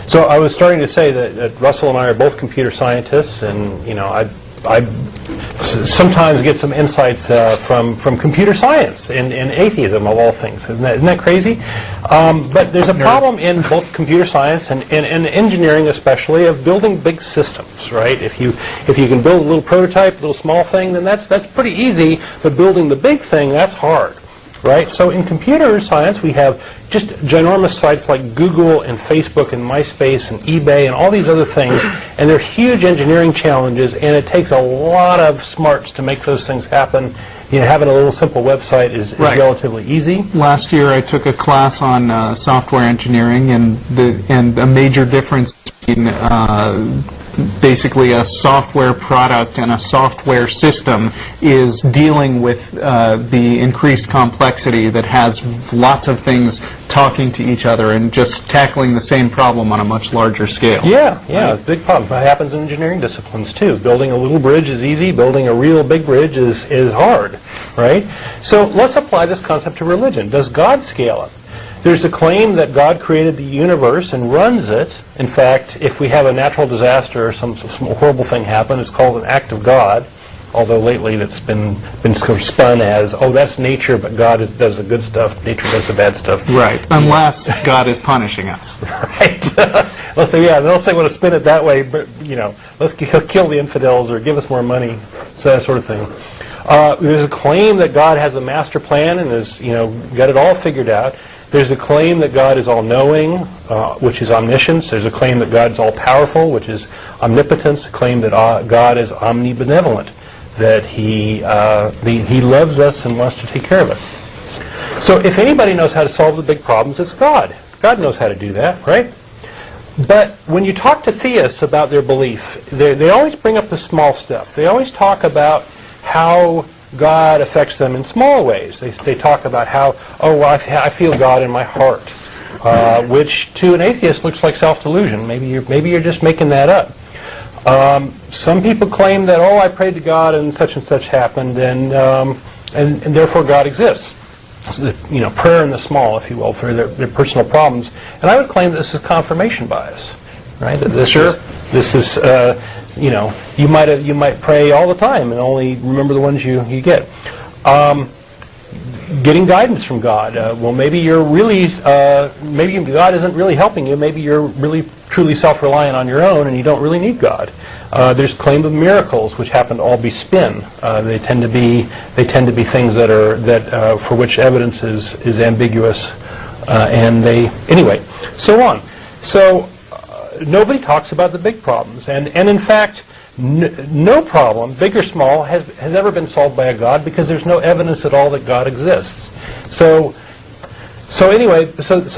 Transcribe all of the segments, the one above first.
So I was starting to say that Russell and I are both computer scientists, and I sometimes get some insights from computer science and atheism of all things. Isn't that crazy? But there's a problem in both computer science and engineering, especially, of building big systems. Right? If you can build a little prototype, a little small thing, then that's pretty easy. But building the big thing, that's hard. Right? So in computer science, we have just ginormous sites like Google and Facebook and MySpace and eBay and all these other things, and they're huge engineering challenges, and it takes a lot of smarts to make those things happen. Having a little simple website is relatively easy. Last year I took a class on software engineering, and a major difference between basically a software product and a software system is dealing with the increased complexity that has lots of things talking to each other and just tackling the same problem on a much larger scale. Yeah, right? Big problem. That happens in engineering disciplines too. Building a little bridge is easy. Building a real big bridge is hard, right? So let's apply this concept to religion. Does God scale it? There's a claim that God created the universe and runs it. In fact, if we have a natural disaster or some horrible thing happen, it's called an act of God. Although lately that's been sort of spun as, oh, that's nature, but God does the good stuff, nature does the bad stuff. Right, unless God is punishing us. Right. Unless they want to spin it that way, but, let's kill the infidels or give us more money, so that sort of thing. There's a claim that God has a master plan and has, got it all figured out. There's a claim that God is all-knowing, which is omniscience. There's a claim that God is all-powerful, which is omnipotence. A claim that God is omnibenevolent, that He loves us and wants to take care of us. So if anybody knows how to solve the big problems, it's God. God knows how to do that, right? But when you talk to theists about their belief, they always bring up the small stuff. They always talk about how God affects them in small ways. They talk about how, I feel God in my heart, which to an atheist looks like self-delusion. Maybe you're just making that up. Some people claim that, I prayed to God and such happened, and therefore God exists. So, prayer in the small, if you will, for their personal problems. And I would claim that this is confirmation bias, right? That this is you might pray all the time and only remember the ones you get. Getting guidance from God. Maybe you're really, maybe God isn't really helping you. Maybe you're really truly self-reliant on your own and you don't really need God. There's claim of miracles, which happen to all be spin. They tend to be things that for which evidence is ambiguous, so on. So nobody talks about the big problems, and in fact, no problem, big or small, has ever been solved by a God because there's no evidence at all that God exists. So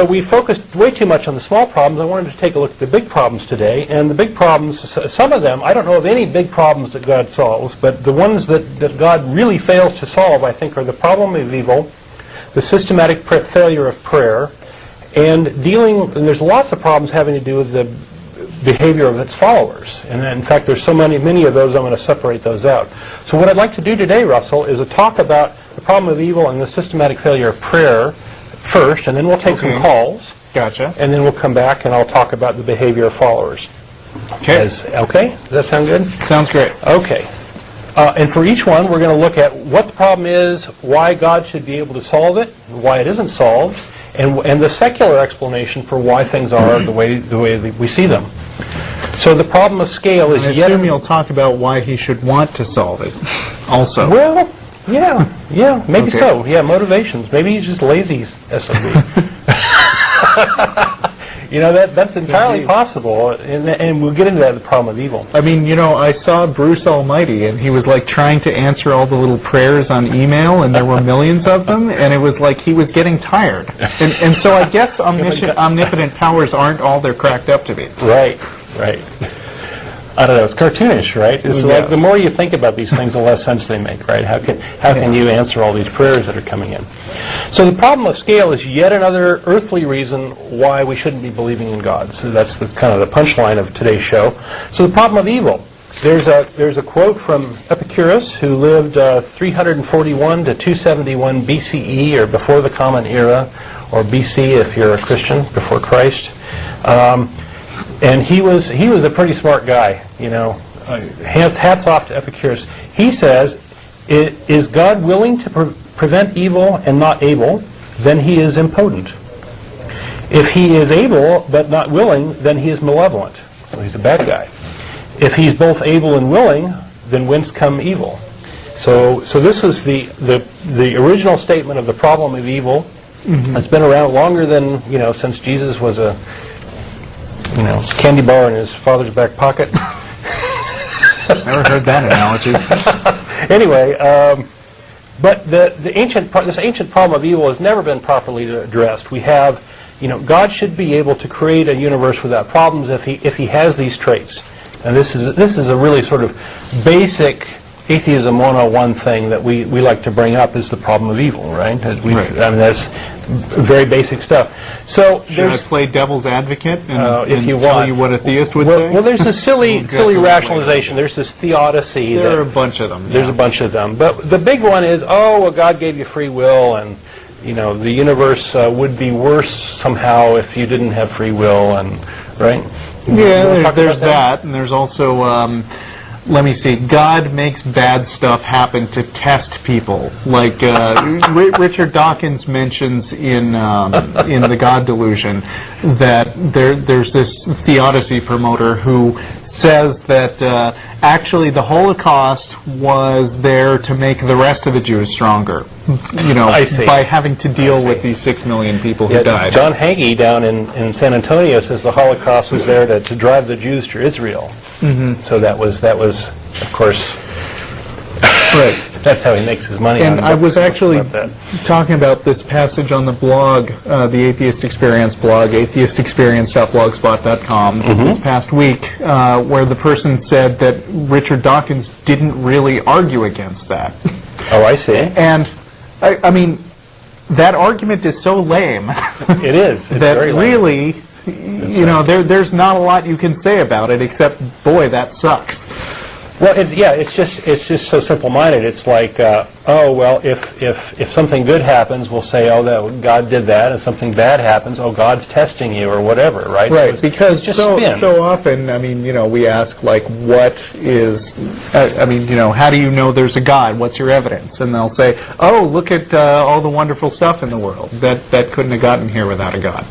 we focused way too much on the small problems. I wanted to take a look at the big problems today, and the big problems, some of them, I don't know of any big problems that God solves, but the ones that God really fails to solve, I think, are the problem of evil, the systematic failure of prayer, and there's lots of problems having to do with the behavior of its followers. And in fact, there's so many of those, I'm going to separate those out. So what I'd like to do today, Russell, is to talk about the problem of evil and the systematic failure of prayer first, and then we'll take some calls. Gotcha. And then we'll come back and I'll talk about the behavior of followers. Okay. Okay? Does that sound good? Sounds great. Okay. And for each one, we're going to look at what the problem is, why God should be able to solve it, why it isn't solved, and the secular explanation for why things are the way we see them. So the problem of scale is I assume you'll talk about why he should want to solve it also. Well, yeah, maybe so. Yeah, motivations. Maybe he's just lazy SOB. That's entirely possible, and we'll get into that, the problem of evil. I mean, I saw Bruce Almighty, and he was like trying to answer all the little prayers on email, and there were millions of them, and it was like he was getting tired. And so I guess omnipotent powers aren't all they're cracked up to be. Right. I don't know, it's cartoonish, right? It's like the more you think about these things, the less sense they make, right? How can you answer all these prayers that are coming in? So the problem of scale is yet another earthly reason why we shouldn't be believing in God. So that's kind of the punchline of today's show. So the problem of evil. There's a quote from Epicurus, who lived 341 to 271 BCE, or before the Common Era, or BC if you're a Christian, before Christ. And he was a pretty smart guy, you know. Hats off to Epicurus. He says, is God willing to prevent evil and not able? Then he is impotent. If he is able but not willing, then he is malevolent. So he's a bad guy. If he's both able and willing, then whence come evil? So this is the original statement of the problem of evil. Mm-hmm. It's been around longer than, you know, since Jesus was a, you know, candy bar in his father's back pocket. Never heard that analogy. Anyway, but this ancient problem of evil has never been properly addressed. We have, you know, God should be able to create a universe without problems if he has these traits. And this is a really sort of basic atheism 101 thing that we like to bring up, is the problem of evil, right? I mean, that's very basic stuff. So should I play devil's advocate and if you tell want. You what a theist would say? Well, there's this silly rationalization. There's this theodicy. There are a bunch of them. There's a bunch of them. But the big one is, well, God gave you free will, and, you know, the universe would be worse somehow if you didn't have free will, and, right? Yeah, there's that, and there's also, let me see, God makes bad stuff happen to test people. Like Richard Dawkins mentions in The God Delusion that there's this theodicy promoter who says that actually the Holocaust was there to make the rest of the Jews stronger. You know, by having to deal with these 6 million people who died. John Hagee down in San Antonio says the Holocaust was there to drive the Jews to Israel. Mm-hmm. So that was of course, right. That's how he makes his money. And I was actually talking about this passage on the blog, the Atheist Experience blog, atheistexperience.blogspot.com, this past week, where the person said that Richard Dawkins didn't really argue against that. Oh, I see. And I mean, that argument is so lame. It is. It's that very lame. Really, you know, there's not a lot you can say about it except, boy, that sucks. Well, it's just so simple-minded. It's like, oh well, if something good happens, we'll say, oh, that God did that, and something bad happens, oh, God's testing you or whatever, right? Right, so because so often, I mean, you know, we ask like, what is, I mean, you know, how do you know there's a God? What's your evidence? And they'll say, oh, look at all the wonderful stuff in the world that couldn't have gotten here without a God.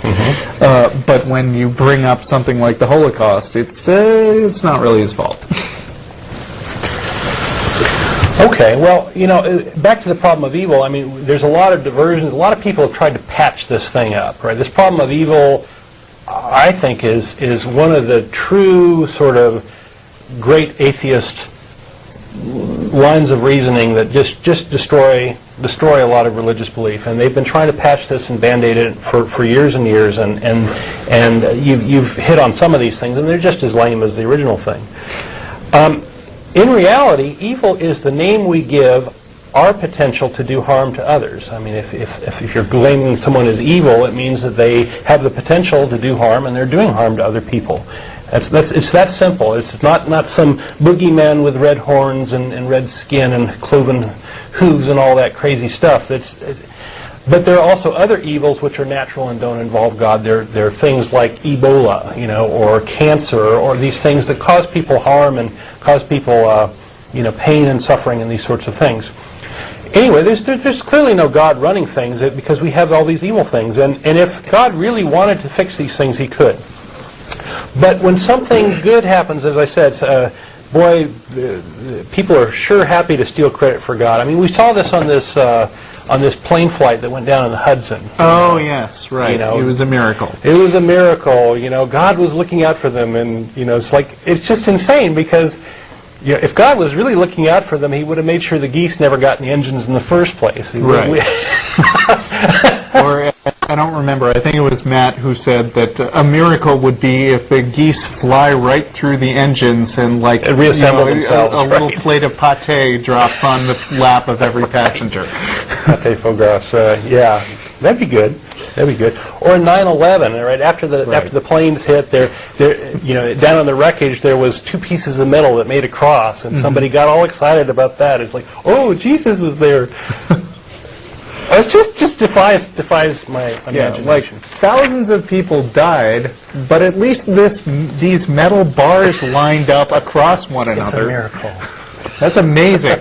Mm-hmm. But when you bring up something like the Holocaust, it's not really his fault. Okay, well, you know, back to the problem of evil, I mean, there's a lot of diversions. A lot of people have tried to patch this thing up, right? This problem of evil, I think, is one of the true sort of great atheist lines of reasoning that just destroy a lot of religious belief. And they've been trying to patch this and band-aid it for years and years, and you've hit on some of these things, and they're just as lame as the original thing. In reality, evil is the name we give our potential to do harm to others. I mean, if you're claiming someone as evil, it means that they have the potential to do harm, and they're doing harm to other people. It's that simple. It's not some boogeyman with red horns and red skin and cloven hooves and all that crazy stuff. But there are also other evils which are natural and don't involve God. There are things like Ebola, you know, or cancer, or these things that cause people harm and cause people, you know, pain and suffering and these sorts of things. Anyway, there's clearly no God running things because we have all these evil things. And if God really wanted to fix these things, he could. But when something good happens, as I said, boy, people are sure happy to steal credit for God. I mean, we saw this on this plane flight that went down in the Hudson. Oh, yes, right. You know, it was a miracle. It was a miracle. You know, God was looking out for them, and you know, it's just insane because, you know, if God was really looking out for them, he would have made sure the geese never got in the engines in the first place. Right. Or I don't remember. I think it was Matt who said that a miracle would be if the geese fly right through the engines and reassemble themselves. A little plate of pâté drops on the lap of every passenger. Pâté foie gras. Yeah, that'd be good. That'd be good. Or 9/11, right after the planes hit, you know, down on the wreckage there was 2 pieces of metal that made a cross, and somebody got all excited about that. It's like, oh, Jesus was there. It just defies my Yeah, like imagination. thousands of people died, but at least these metal bars lined up across one It's a another. miracle. That's amazing.